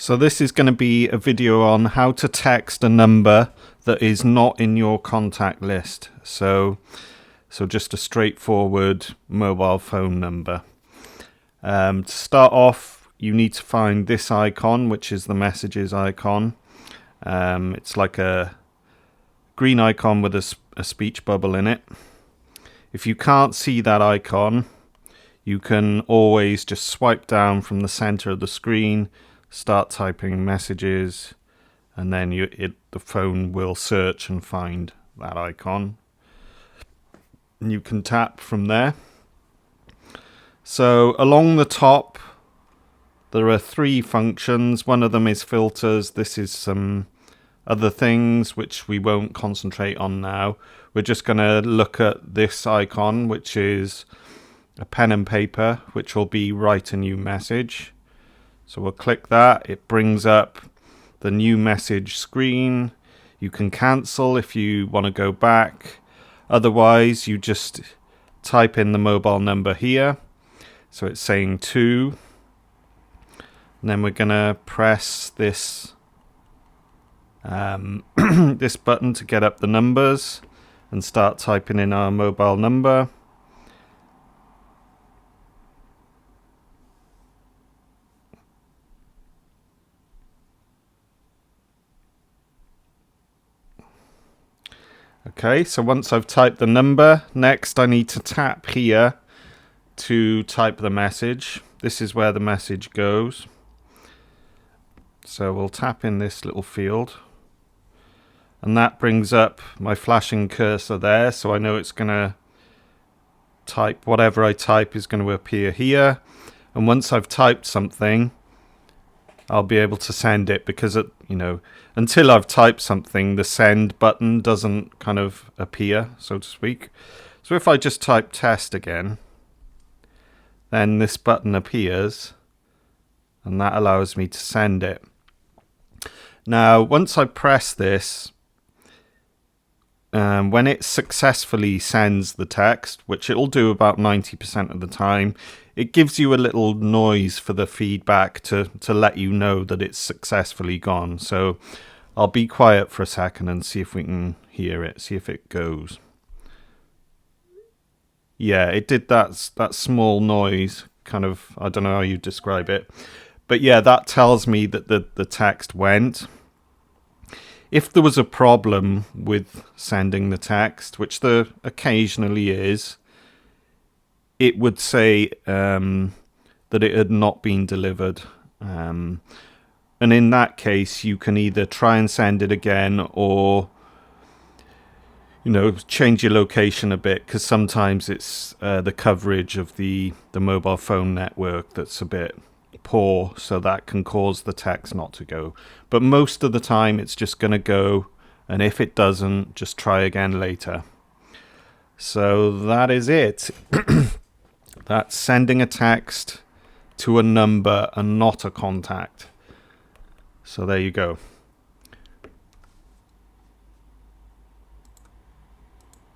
So this is going to be a video on how to text a number that is not in your contact list. So just a straightforward mobile phone number. To start off, you need to find this icon, which is the messages icon. It's like a green icon with a speech bubble in it. If you can't see that icon, you can always just swipe down from the center of the screen, start typing messages, and then the phone will search and find that icon. And you can tap from there. So along the top, there are 3 functions. One of them is filters. This is some other things which we won't concentrate on now. We're just going to look at this icon, which is a pen and paper, which will be write a new message. So we'll click that. It brings up the new message screen. You can cancel if you want to go back. Otherwise, you just type in the mobile number here. So it's saying 2. And then we're going to press this this button to get up the numbers and start typing in our mobile number. Okay, so once I've typed the number, next I need to tap here to type the message. This is where the message goes. So we'll tap in this little field. And that brings up my flashing cursor there, so I know it's going to type, whatever I type is going to appear here. And once I've typed something, I'll be able to send it, because until I've typed something, the send button doesn't kind of appear, so to speak. So if I just type test again, then this button appears, and that allows me to send it. Now, once I press this, when it successfully sends the text, which it'll do about 90% of the time, it gives you a little noise for the feedback to let you know that it's successfully gone. So I'll be quiet for a second and see if we can hear it, see if it goes. Yeah, it did that small noise, kind of, I don't know how you describe it. But yeah, that tells me that the text went. If there was a problem with sending the text, which there occasionally is, it would say that it had not been delivered. And in that case, you can either try and send it again, or change your location a bit, because sometimes it's the coverage of the mobile phone network that's a bit poor, so that can cause the text not to go. But most of the time it's just going to go, and if it doesn't, just try again later. So that is it. That's sending a text to a number and not a contact. So there you go.